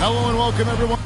Hello and welcome, everyone.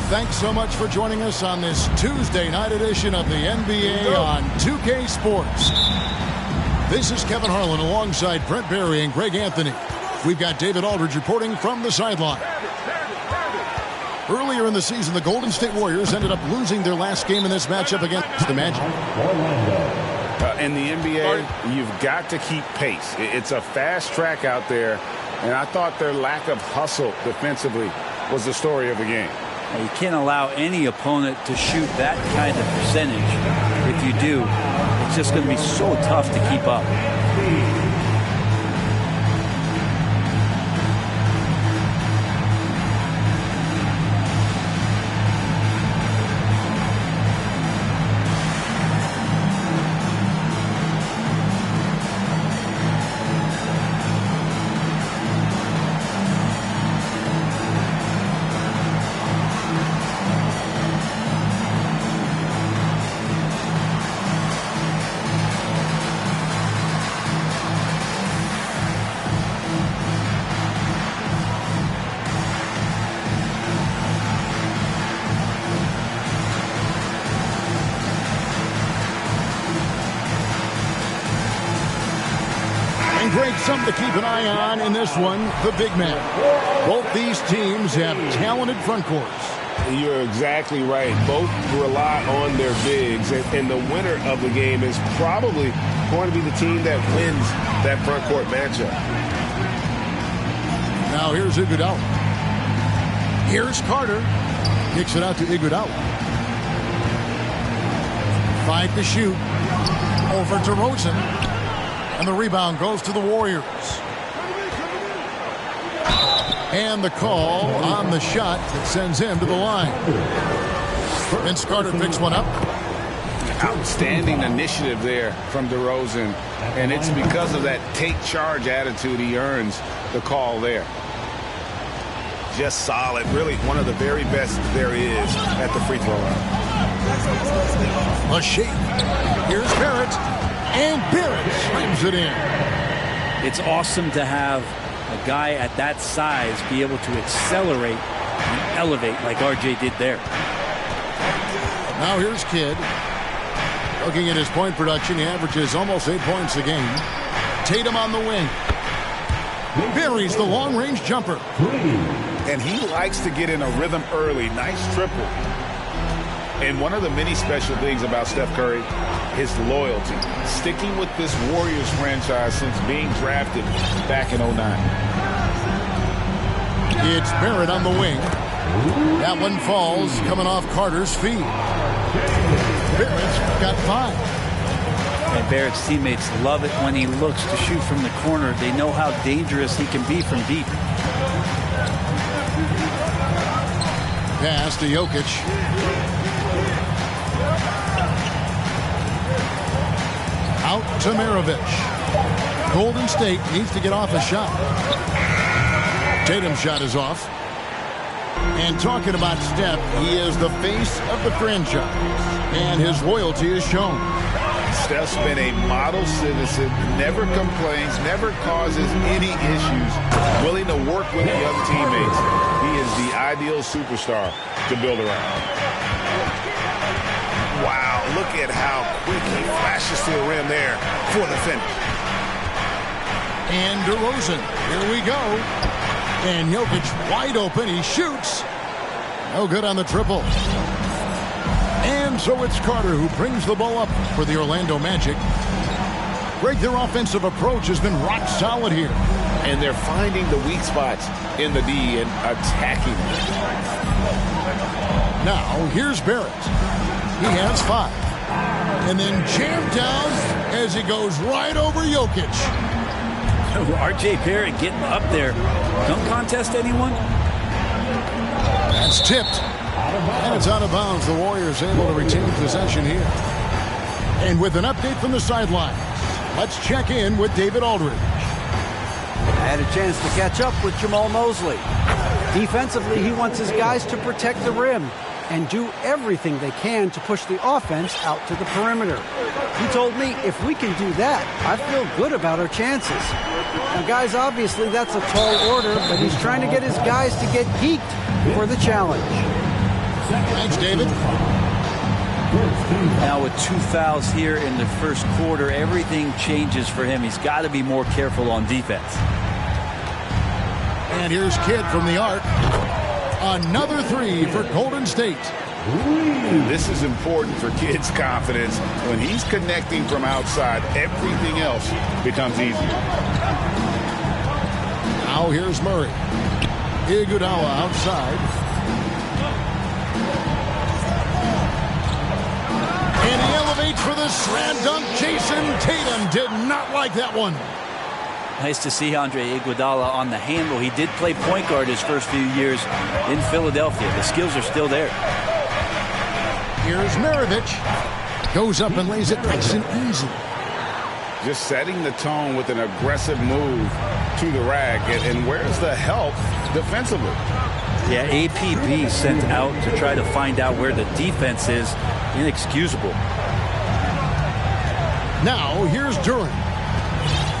Thanks so much for joining us on this Tuesday night edition of the NBA on 2K Sports. This is Kevin Harlan alongside Brent Barry and Greg Anthony. We've got David Aldridge reporting from the sideline. Earlier in the season, the Golden State Warriors ended up losing their last game in this matchup against the Magic. In the NBA, you've got to keep pace. It's a fast track out there, and I thought their lack of hustle defensively was the story of the game. You can't allow any opponent to shoot that kind of percentage. If you do, it's just going to be so tough to keep up. Great, something to keep an eye on in this one, the big man. Both these teams have talented front courts. You're exactly right. Both rely on their bigs, and the winner of the game is probably going to be the team that wins that front court matchup. Now here's Iguodala. Here's Carter. Kicks it out to Iguodala. 5 to shoot. Over to Rosen. And the rebound goes to the Warriors. And the call on the shot that sends him to the line. Vince Carter picks one up. Outstanding initiative there from DeRozan. And it's because of that take charge attitude he earns the call there. Just solid. Really one of the very best there is at the free throw line. A shake. Here's Barrett. And Barrett slams it in. It's awesome to have a guy at that size be able to accelerate and elevate like RJ did there. Now here's Kidd. Looking at his point production, he averages almost 8 points a game. Tatum on the wing. Buries the long-range jumper. And he likes to get in a rhythm early. Nice triple. And one of the many special things about Steph Curry, his loyalty. Sticking with this Warriors franchise since being drafted back in 2009. It's Barrett on the wing. That one falls, coming off Carter's feet. Barrett's got 5. And Barrett's teammates love it when he looks to shoot from the corner. They know how dangerous he can be from deep. Pass to Jokcic. Out to Maravich. Golden State needs to get off a shot. Tatum's shot is off. And talking about Steph, he is the face of the franchise. And his loyalty is shown. Steph's been a model citizen, never complains, never causes any issues, willing to work with the young teammates. He is the ideal superstar to build around. Wow, look look at how quick he flashes to the rim there for the finish. And DeRozan, here we go. And Jokic wide open, he shoots. No good on the triple. And so it's Carter who brings the ball up for the Orlando Magic. Greg, their offensive approach has been rock solid here. And they're finding the weak spots in the D and attacking them. Now, here's Barrett. He has 5. And then jammed down as he goes right over Jokic. R.J. Barrett getting up there. Don't contest anyone. That's tipped. And it's out of bounds. The Warriors able to retain possession here. And with an update from the sideline, let's check in with David Aldridge. I had a chance to catch up with Jamal Mosley. Defensively, he wants his guys to protect the rim and do everything they can to push the offense out to the perimeter. He told me if we can do that, I feel good about our chances. Now, guys, obviously that's a tall order, but he's trying to get his guys to get geeked for the challenge. Thanks, David. Now with 2 fouls here in the first quarter, everything changes for him. He's got to be more careful on defense. And here's Kidd from the arc. Another 3 for Golden State. This is important for Kidd's confidence. When he's connecting from outside, everything else becomes easier. Now here's Murray. Iguodala outside. And he elevates for the slam dunk. Jason Tatum did not like that one. Nice to see Andre Iguodala on the handle. He did play point guard his first few years in Philadelphia. The skills are still there. Here's Maravich. Goes up and lays it nice and easy. Just setting the tone with an aggressive move to the rack. And where's the help defensively? Yeah, APB sent out to try to find out where the defense is. Inexcusable. Now here's Durant.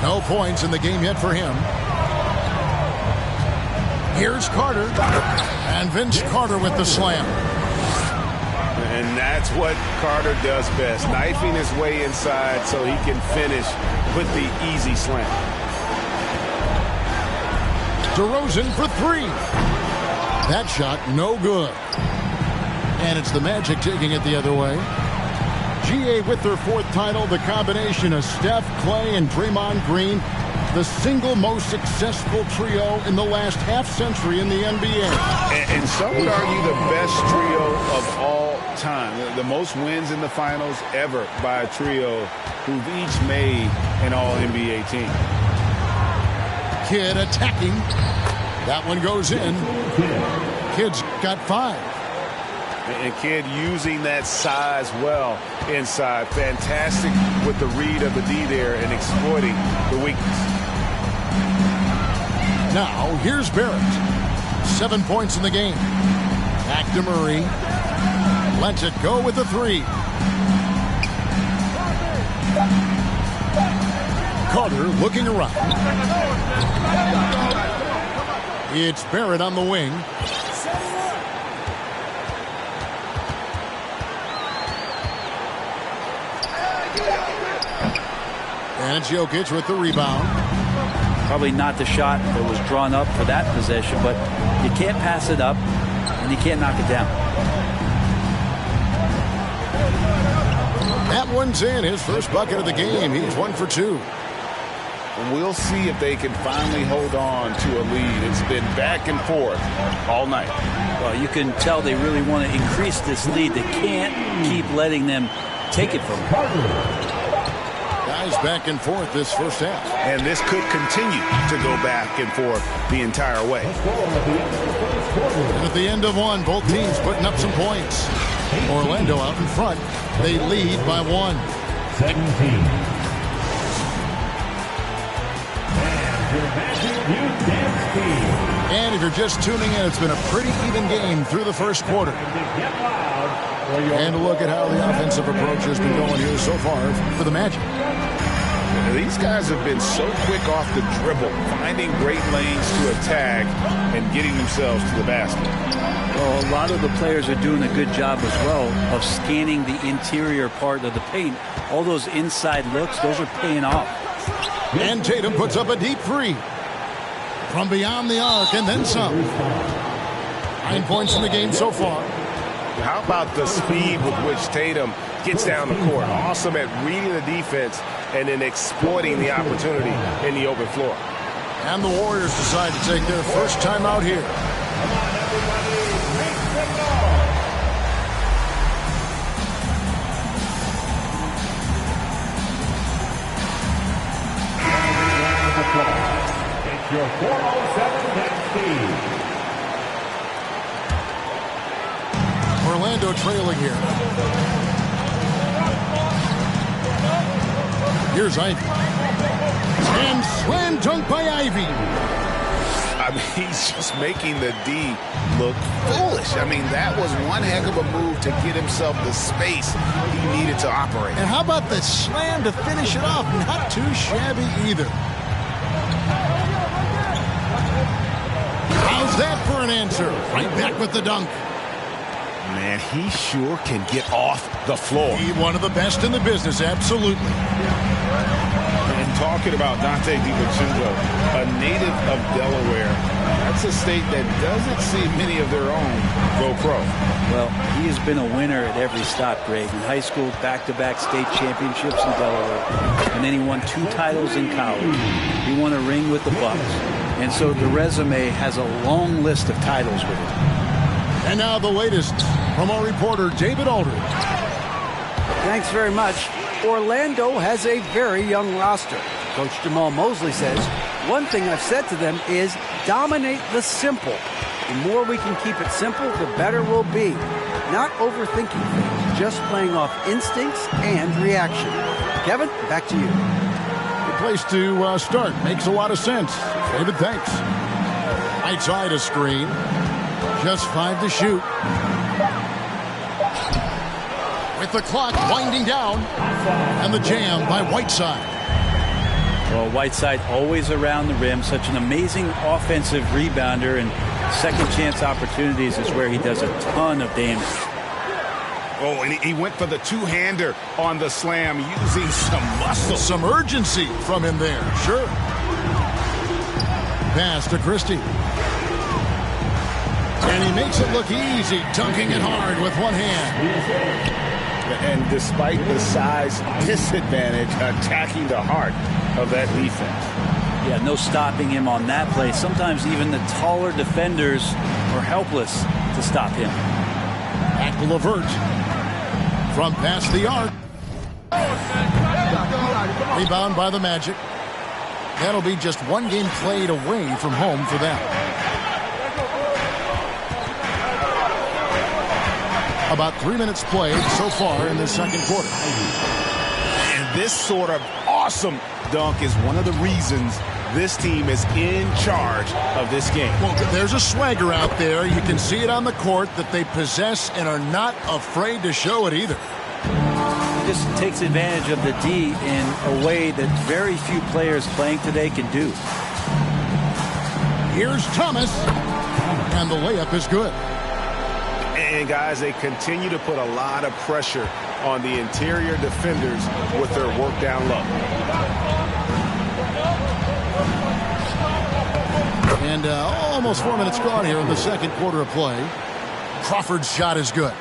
No points in the game yet for him. Here's Carter. And Vince Carter with the slam. And that's what Carter does best. Knifing his way inside so he can finish with the easy slam. DeRozan for 3. That shot no good. And it's the Magic taking it the other way. GA with their 4th title, the combination of Steph, Clay, and Draymond Green, the single most successful trio in the last half-century in the NBA. And some would argue the best trio of all time. The most wins in the finals ever by a trio who've each made an All-NBA team. Kidd attacking. That one goes in. Kidd's got 5. And Kidd using that size well inside. Fantastic with the read of the D there and exploiting the weakness. Now, here's Barrett. 7 points in the game. Back to Murray. Lets it go with the 3. Carter looking around. It's Barrett on the wing. And it's Jokic with the rebound. Probably not the shot that was drawn up for that possession, but you can't pass it up, and you can't knock it down. That one's in. His first bucket of the game. He's 1 for 2. And we'll see if they can finally hold on to a lead. It's been back and forth all night. Well, you can tell they really want to increase this lead. They can't keep letting them take it from them. Guys back and forth this first half. And this could continue to go back and forth the entire way. And at the end of one, both teams putting up some points. Orlando out in front. They lead by 1. 17. And if you're just tuning in, it's been a pretty even game through the first quarter. And look at how the offensive approach has been going here so far for the Magic. These guys have been so quick off the dribble, finding great lanes to attack and getting themselves to the basket. Well, a lot of the players are doing a good job as well of scanning the interior part of the paint. All those inside looks, those are paying off. And Tatum puts up a deep three from beyond the arc and then some. 9 points in the game so far. How about the speed with which Tatum gets down the court? Awesome at reading the defense and then exploiting the opportunity in the open floor. And the Warriors decide to take their first time out here. It's your 407 next team. Orlando trailing here. Here's Ivy. And slam dunk by Ivy. I mean, he's just making the D look foolish. I mean, that was one heck of a move to get himself the space he needed to operate. And how about the slam to finish it off? Not too shabby either. How's that for an answer? Right back with the dunk. Man, he sure can get off the floor. He's one of the best in the business, absolutely. And talking about Dante DiVincenzo, a native of Delaware, that's a state that doesn't see many of their own go pro. Well, he has been a winner at every stop, Greg. In high school, back-to-back state championships in Delaware. And then he won 2 titles in college. He won a ring with the Bucks. And so the resume has a long list of titles with it. And now the latest from our reporter, David Aldridge. Thanks very much. Orlando has a very young roster. Coach Jamal Mosley says, one thing I've said to them is dominate the simple. The more we can keep it simple, the better we'll be. Not overthinking things, just playing off instincts and reaction. Kevin, back to you. Good place to start. Makes a lot of sense. David, thanks. Right side a screen. Just 5 to shoot. With the clock winding down. And the jam by Whiteside. Well, Whiteside always around the rim. Such an amazing offensive rebounder. And second chance opportunities is where he does a ton of damage. Oh, and he went for the two-hander on the slam using some muscle. Some urgency from him there. Sure. Pass to Christie. And he makes it look easy, dunking it hard with one hand. And despite the size disadvantage, attacking the heart of that defense. Yeah, no stopping him on that play. Sometimes even the taller defenders are helpless to stop him. Back to LeVert. From past the arc. Rebound by the Magic. That'll be just one game played away from home for them. About 3 minutes played so far in the second quarter. And this sort of awesome dunk is one of the reasons this team is in charge of this game. Well, there's a swagger out there. You can see it on the court that they possess and are not afraid to show it either. He just takes advantage of the D in a way that very few players playing today can do. Here's Thomas. And the layup is good. And guys, they continue to put a lot of pressure on the interior defenders with their work down low. And almost 4 minutes gone here in the second quarter of play. Crawford's shot is good.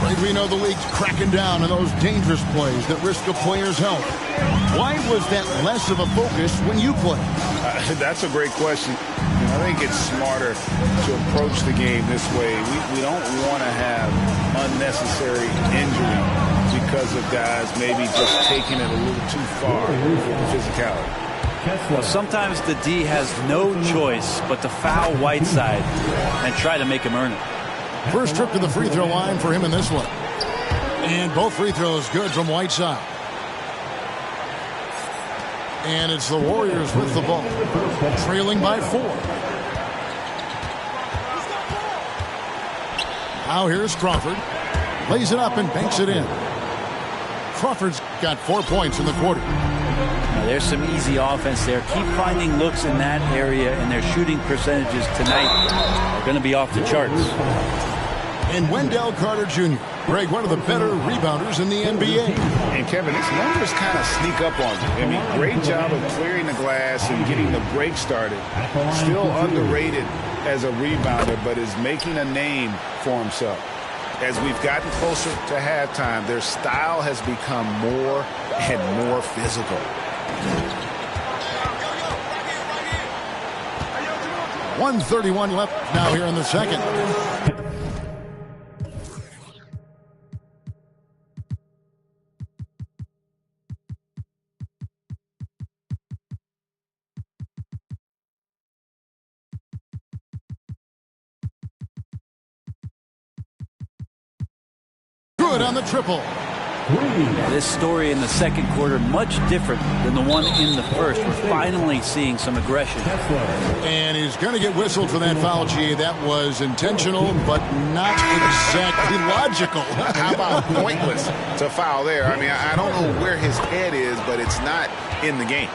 Right, we know the league's cracking down on those dangerous plays that risk a player's health. Why was that less of a focus when you played? That's a great question. I think it's smarter to approach the game this way. We don't want to have unnecessary injury because of guys maybe just taking it a little too far with the physicality. Well, sometimes the D has no choice but to foul Whiteside and try to make him earn it. First trip to the free throw line for him in this one. And both free throws good from Whiteside. And it's the Warriors with the ball, trailing by 4. Now here's Crawford. Lays it up and banks it in. Crawford's got 4 points in the quarter. Now, there's some easy offense there. Keep finding looks in that area, and their shooting percentages tonight are going to be off the charts. And Wendell Carter Jr., Greg, one of the better rebounders in the NBA. And Kevin, his numbers kind of sneak up on you. I mean, great job of clearing the glass and getting the break started. Still underrated as a rebounder, but is making a name for himself. As we've gotten closer to halftime, their style has become more and more physical. .131 left now here in the second. Good on the triple. This story in the second quarter much different than the one in the first. We're finally seeing some aggression. And he's going to get whistled for that foul, G. That was intentional, but not exactly logical. How about pointless to foul there? I mean, I don't know where his head is, but it's not in the game.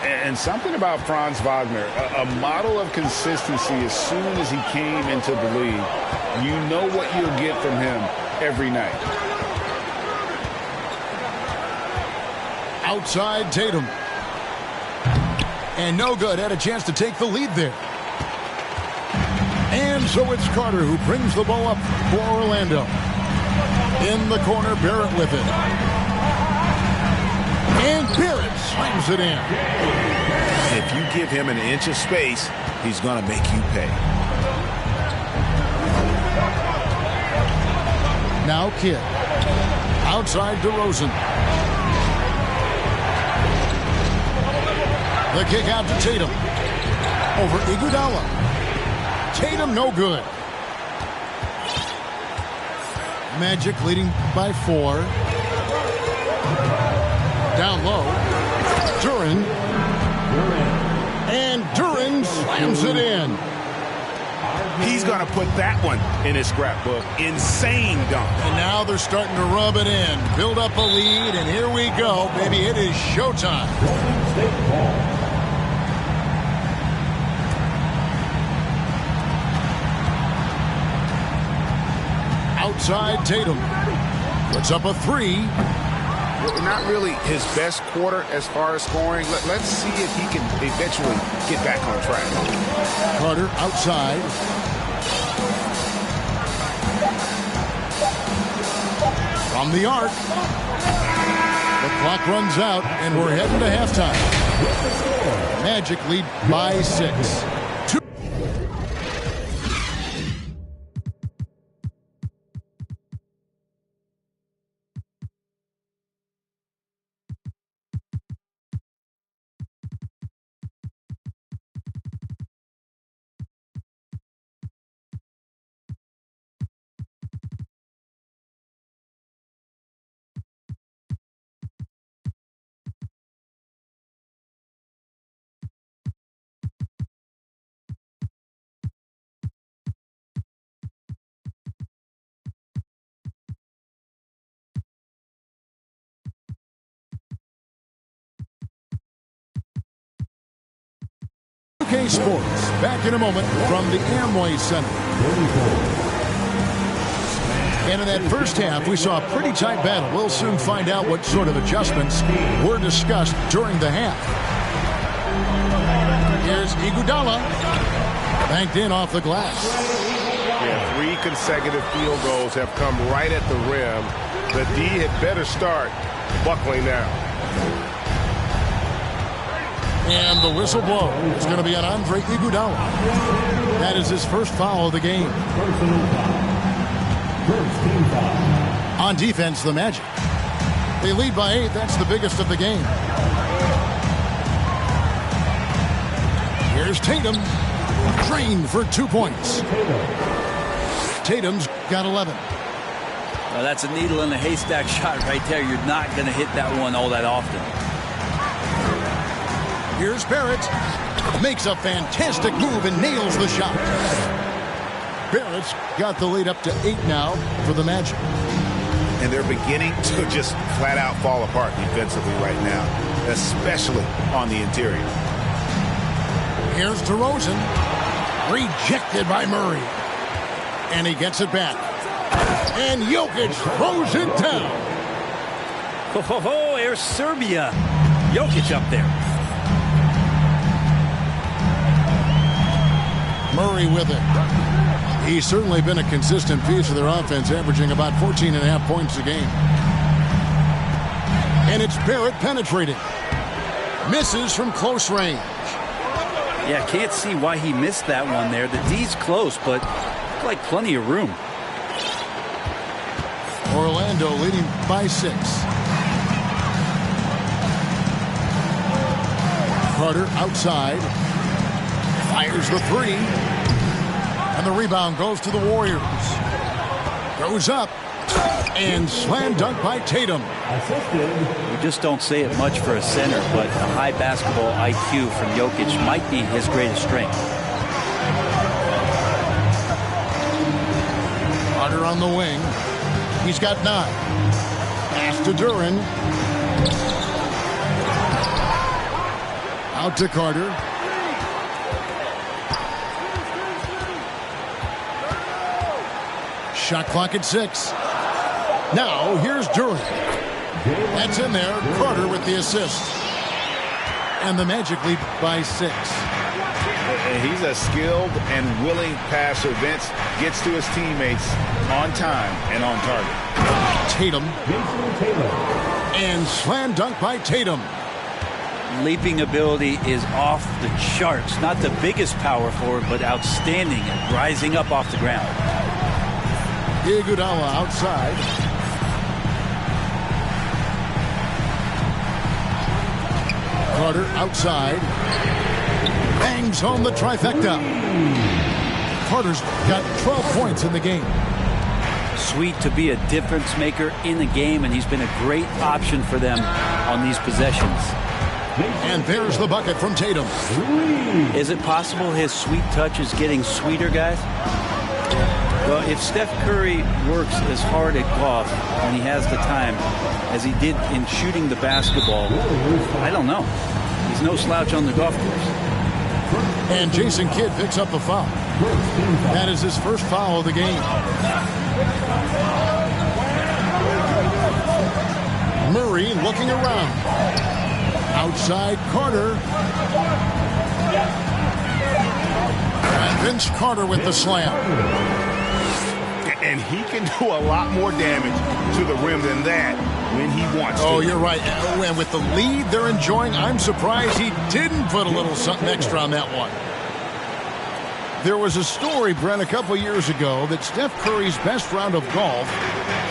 And something about Franz Wagner, a model of consistency. As soon as he came into the league, you know what you'll get from him every night. Outside Tatum. And no good. Had a chance to take the lead there. And so it's Carter who brings the ball up for Orlando. In the corner, Barrett with it. And Barrett slams it in. If you give him an inch of space, he's going to make you pay. Now Kidd. Outside DeRozan. The kick out to Tatum. Over Iguodala. Tatum no good. Magic leading by 4. Down low. Duran. And Duran slams it in. He's going to put that one in his scrapbook. Insane dunk. And now they're starting to rub it in. Build up a lead, and here we go, baby. It is showtime. Outside Tatum. Puts up a 3. Not really his best quarter as far as scoring. Let's see if he can eventually get back on track. Carter outside. From the arc. The clock runs out, and we're heading to halftime. Magic lead by 6. HOF Sports, back in a moment from the Amway Center. And in that first half, we saw a pretty tight battle. We'll soon find out what sort of adjustments were discussed during the half. Here's Iguodala. Banked in off the glass. Yeah, 3 consecutive field goals have come right at the rim. The D had better start buckling now. And the whistle blow is going to be on Andre Iguodala. That is his first foul of the game. On defense, the Magic. They lead by 8. That's the biggest of the game. Here's Tatum. Drained for 2 points. Tatum's got 11. Well, that's a needle in the haystack shot right there. You're not going to hit that one all that often. Here's Barrett. Makes a fantastic move and nails the shot. Barrett's got the lead up to 8 now for the Magic. and they're beginning to just flat out fall apart defensively right now, especially on the interior. Here's DeRozan. Rejected by Murray. And he gets it back. And Jokic throws it down. Oh, there's Serbia. Jokic up there. Murray with it. He's certainly been a consistent piece of their offense, averaging about 14.5 points a game. And it's Barrett penetrating. Misses from close range. Yeah, can't see why he missed that one there. The D's close, but like plenty of room. Orlando leading by 6. Carter outside. Fires the 3. And the rebound goes to the Warriors. Goes up. And slam dunk by Tatum. We just don't say it much for a center, but a high basketball IQ from Jokic might be his greatest strength. Carter on the wing. He's got 9. Pass to Duran. Out to Carter. Shot clock at 6. Now here's Duran. That's in there. Carter with the assist. And the Magic lead by 6. He's a skilled and willing passer. Vince gets to his teammates on time and on target. Tatum. And slam dunk by Tatum. Leaping ability is off the charts. Not the biggest power forward, but outstanding at rising up off the ground. Iguodala outside. Carter outside. Bangs home the trifecta. Carter's got 12 points in the game. Sweet to be a difference maker in the game, and he's been a great option for them on these possessions. And there's the bucket from Tatum. Is it possible his sweet touch is getting sweeter, guys? Well, if Steph Curry works as hard at golf when he has the time as he did in shooting the basketball, I don't know. He's no slouch on the golf course. And Jason Kidd picks up the foul. That is his first foul of the game. Murray looking around. Outside Carter. And Vince Carter with the slam. And he can do a lot more damage to the rim than that when he wants to. Oh, you're right. And with the lead they're enjoying, I'm surprised he didn't put a little something extra on that one. There was a story, Brent, a couple years ago that Steph Curry's best round of golf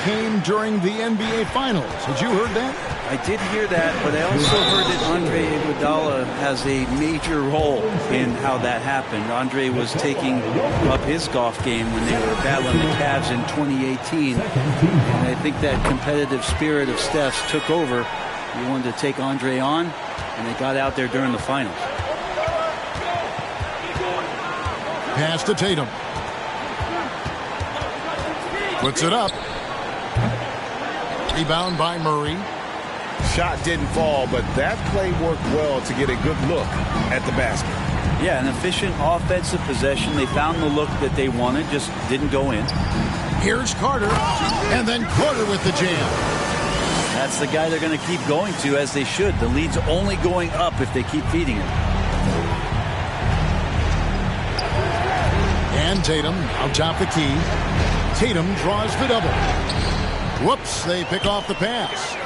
came during the NBA Finals. Had you heard that? I did hear that, but I also heard that Andre Iguodala has a major role in how that happened. Andre was taking up his golf game when they were battling the Cavs in 2018. And I think that competitive spirit of Steph's took over. He wanted to take Andre on, and they got out there during the finals. Pass to Tatum. Puts it up. Rebound by Murray. Shot didn't fall, but that play worked well to get a good look at the basket. Yeah, an efficient offensive possession. They found the look that they wanted, just didn't go in. Here's Carter, and then Carter with the jam. That's the guy they're going to keep going to, as they should. The lead's only going up if they keep feeding him. And Tatum out top the key. Tatum draws the double. Whoops, they pick off the pass.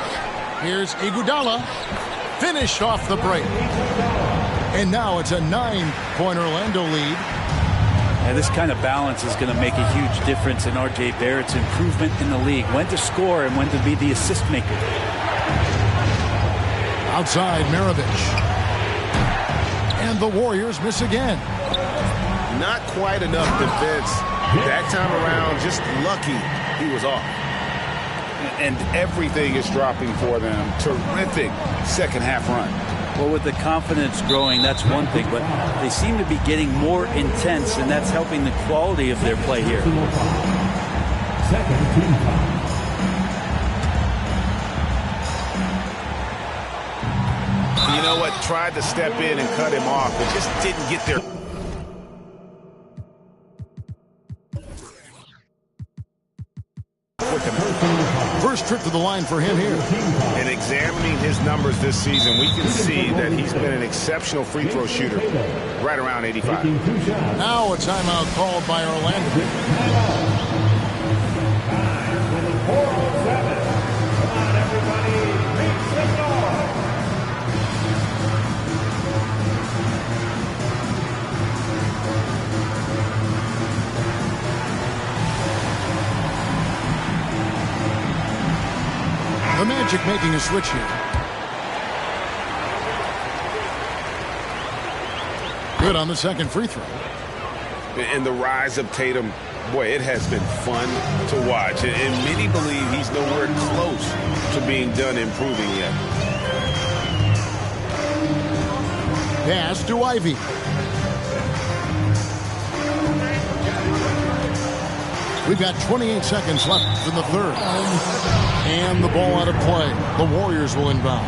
Here's Iguodala. Finished off the break. And now it's a 9-point Orlando lead. And this kind of balance is going to make a huge difference in R.J. Barrett's improvement in the league. When to score and when to be the assist maker. Outside Maravich. And the Warriors miss again. Not quite enough defense. That time around, just lucky he was off. And everything is dropping for them. Terrific second half run. Well, with the confidence growing, that's one thing, but they seem to be getting more intense, and that's helping the quality of their play here. know what, tried to step in and cut him off, but just didn't get there. First trip to the line for him here. And examining his numbers this season, we can see that he's been an exceptional free throw shooter, right around 85. Now a timeout called by Orlando. 4:07. Come on, everybody, make some noise. The Magic making a switch here. Good on the second free throw. And the rise of Tatum, boy, it has been fun to watch. And many believe he's nowhere close to being done improving yet. Pass to Ivy. We've got 28 seconds left in the third. And the ball out of play. The Warriors will inbound.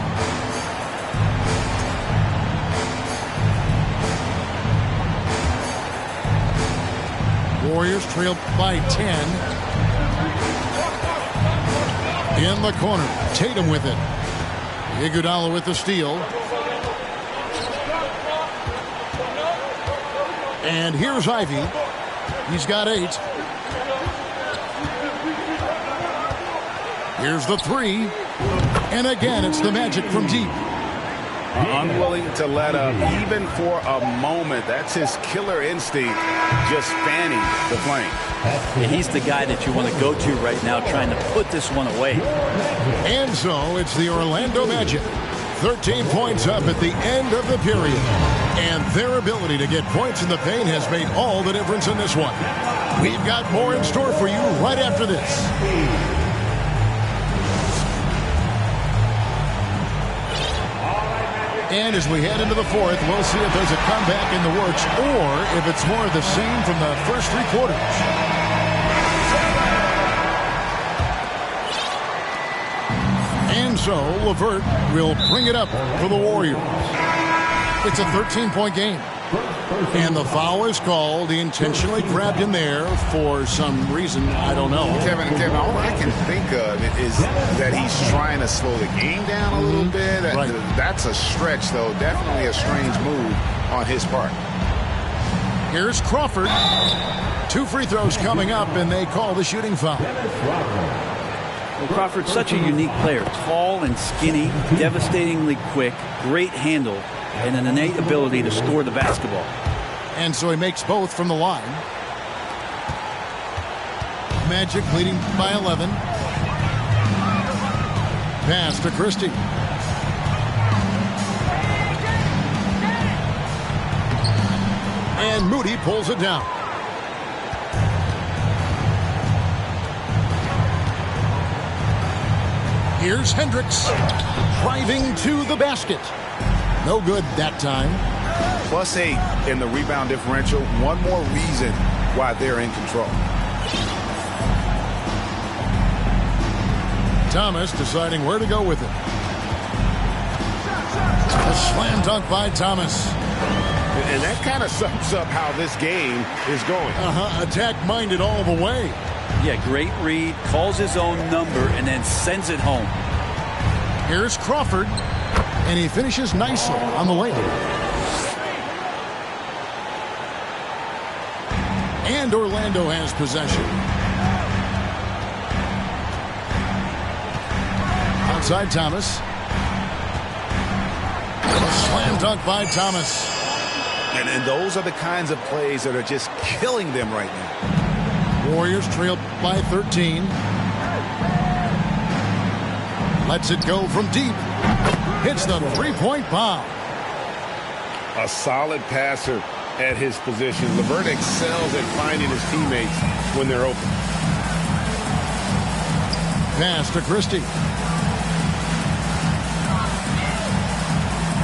Warriors trail by 10. In the corner. Tatum with it. Iguodala with the steal. And here's Ivy. He's got 8. Here's the 3. And again, it's the Magic from deep. Unwilling to let up, even for a moment. That's his killer instinct, just fanning the flame. Yeah, he's the guy that you want to go to right now, trying to put this one away. And so it's the Orlando Magic. 13 points up at the end of the period. And their ability to get points in the paint has made all the difference in this one. We've got more in store for you right after this. And as we head into the fourth, we'll see if there's a comeback in the works or if it's more of the same from the first 3 quarters. And so LeVert will bring it up for the Warriors. It's a 13-point game. And the foul is called. He intentionally grabbed him there for some reason. I don't know. Kevin, all I can think of is that he's trying to slow the game down a little bit. Right. That's a stretch, though. Definitely a strange move on his part. Here's Crawford. 2 free throws coming up, and they call the shooting foul. Well, Crawford's such a unique player. Tall and skinny, devastatingly quick, great handle, and an innate ability to score the basketball. And so he makes both from the line. Magic leading by 11. Pass to Christie. And Moody pulls it down. Here's Hendricks driving to the basket. No good that time. +8 in the rebound differential. One more reason why they're in control. Thomas deciding where to go with it. A slam dunk by Thomas. And that kind of sums up how this game is going. Attack-minded all the way. Yeah, great read, calls his own number, and then sends it home. Here's Crawford. And he finishes nicely on the layup. And Orlando has possession. Outside Thomas. A slam dunk by Thomas. And those are the kinds of plays that are just killing them right now. Warriors trail by 13. Lets it go from deep. Hits the 3-point bomb. A solid passer at his position. LeVert excels at finding his teammates when they're open. Pass to Christie.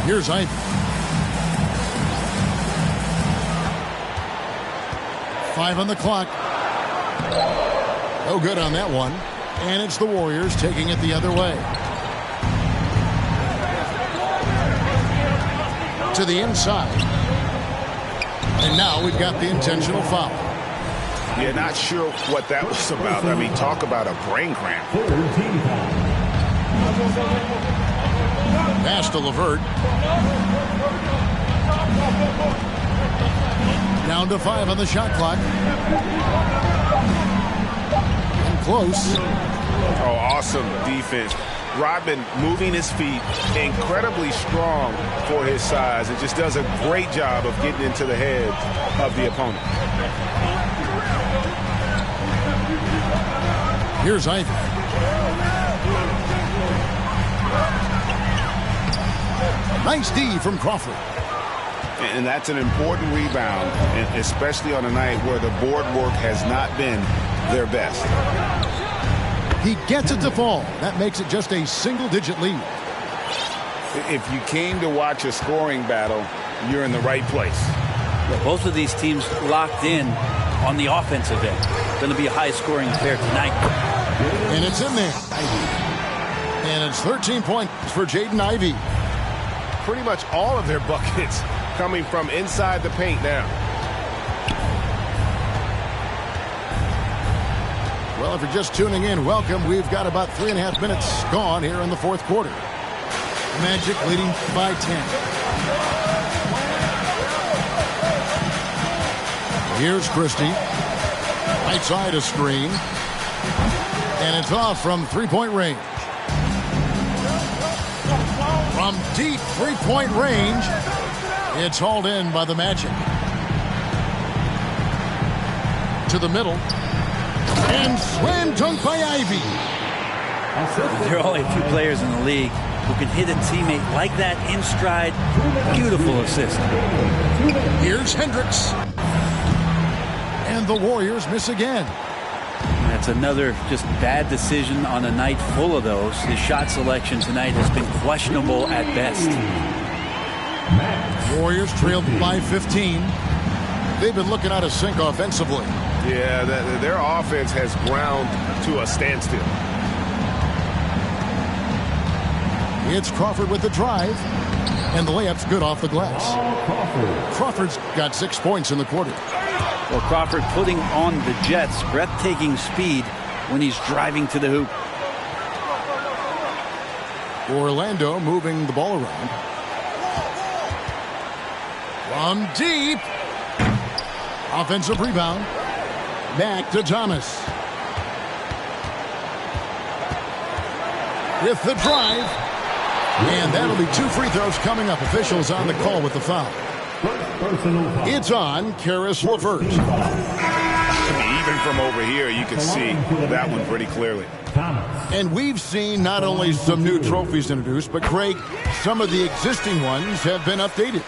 Here's Ivy. 5 on the clock. No good on that one. And it's the Warriors taking it the other way. to the inside. And now we've got the intentional foul. Yeah, not sure what that was about. I mean, talk about a brain cramp. Pass to LeVert. Down to 5 on the shot clock. And close. Oh, awesome defense. Rodman moving his feet, incredibly strong for his size. It just does a great job of getting into the head of the opponent. Here's Ivy. Nice D from Crawford. And that's an important rebound, especially on a night where the board work has not been their best. He gets it to fall. That makes it just a single-digit lead. If you came to watch a scoring battle, you're in the right place. Yeah, both of these teams locked in on the offensive end. Going to be a high-scoring affair tonight. And it's in there. And it's 13 points for Jaden Ivey. Pretty much all of their buckets coming from inside the paint now. Well, if you're just tuning in, welcome. We've got about 3.5 minutes gone here in the fourth quarter. Magic leading by 10. Here's Christie. Right side a screen. And it's off from three-point range. From deep three-point range, it's hauled in by the Magic. To the middle. And slam dunk by Ivy. There are only a few players in the league who can hit a teammate like that in stride. Beautiful assist. Here's Hendricks. And the Warriors miss again. That's another just bad decision on a night full of those. His shot selection tonight has been questionable at best. Warriors trailed by 15. They've been looking out of sync offensively. Yeah, their offense has ground to a standstill. It's Crawford with the drive. And the layup's good off the glass. Crawford's got 6 points in the quarter. Well, Crawford putting on the Jets breathtaking speed when he's driving to the hoop. Orlando moving the ball around. From deep. Offensive rebound. Back to Thomas. With the drive. And that'll be 2 free throws coming up. Officials on the call with the foul. It's on Caris LeVert. Even from over here, you can see that one pretty clearly. And we've seen not only some new trophies introduced, but Craig, some of the existing ones have been updated.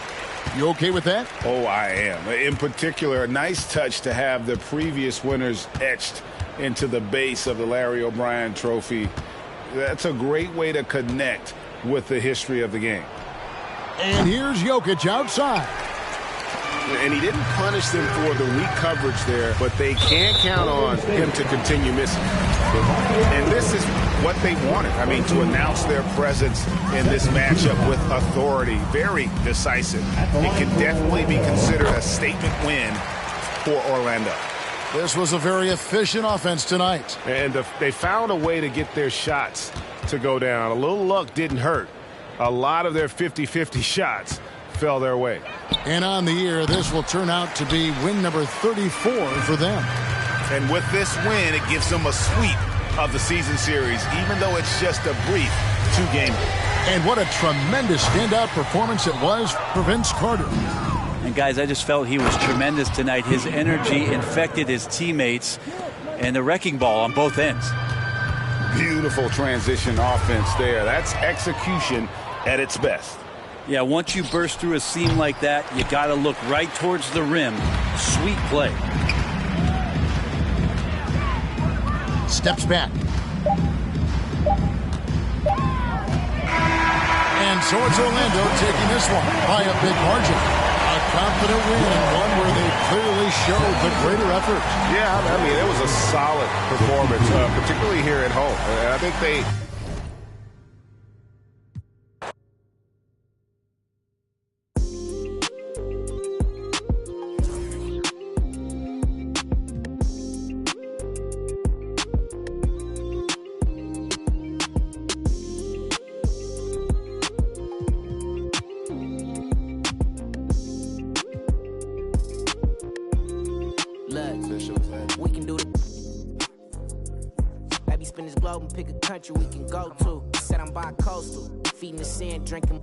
You okay with that? Oh, I am. In particular, a nice touch to have the previous winners etched into the base of the Larry O'Brien trophy. That's a great way to connect with the history of the game. And here's Jokcic outside. And he didn't punish them for the weak coverage there, but they can't count on him to continue missing. And this is what they wanted. I mean, to announce their presence in this matchup with authority. Very decisive. It can definitely be considered a statement win for Orlando. This was a very efficient offense tonight. And they found a way to get their shots to go down. A little luck didn't hurt. A lot of their 50-50 shots fell their way. And on the year, this will turn out to be win number 34 for them. And with this win, it gives them a sweep of the season series, even though it's just a brief 2-game. And what a tremendous standout performance it was for Vince Carter. And guys, I just felt he was tremendous tonight. His energy infected his teammates, and the wrecking ball on both ends. Beautiful transition offense there. That's execution at its best. Yeah, once you burst through a seam like that, you got to look right towards the rim. Sweet play. Steps back. And so it's Orlando taking this one by a big margin. A confident win and one where they clearly showed the greater effort. Yeah, I mean, it was a solid performance, particularly here at home. And I think they spin this globe and pick a country we can go to. Said I'm bi-coastal, feeding the sand, drinking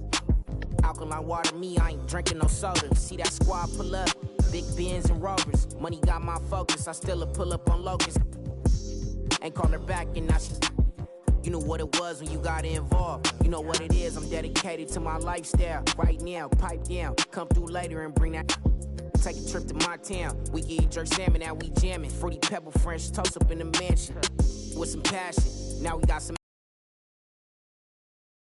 alkaline water. Me, I ain't drinking no soda. See that squad pull up, big Benz and Rovers. Money got my focus, I still pull up on Locust. Ain't call her back and now she... You knew what it was when you got involved. You know what it is, I'm dedicated to my lifestyle. Right now, pipe down, come through later and bring that... Take a trip to my town. We can eat jerk salmon, now we jamming. Fruity pebble French toast up in the mansion. With some passion, now we got some...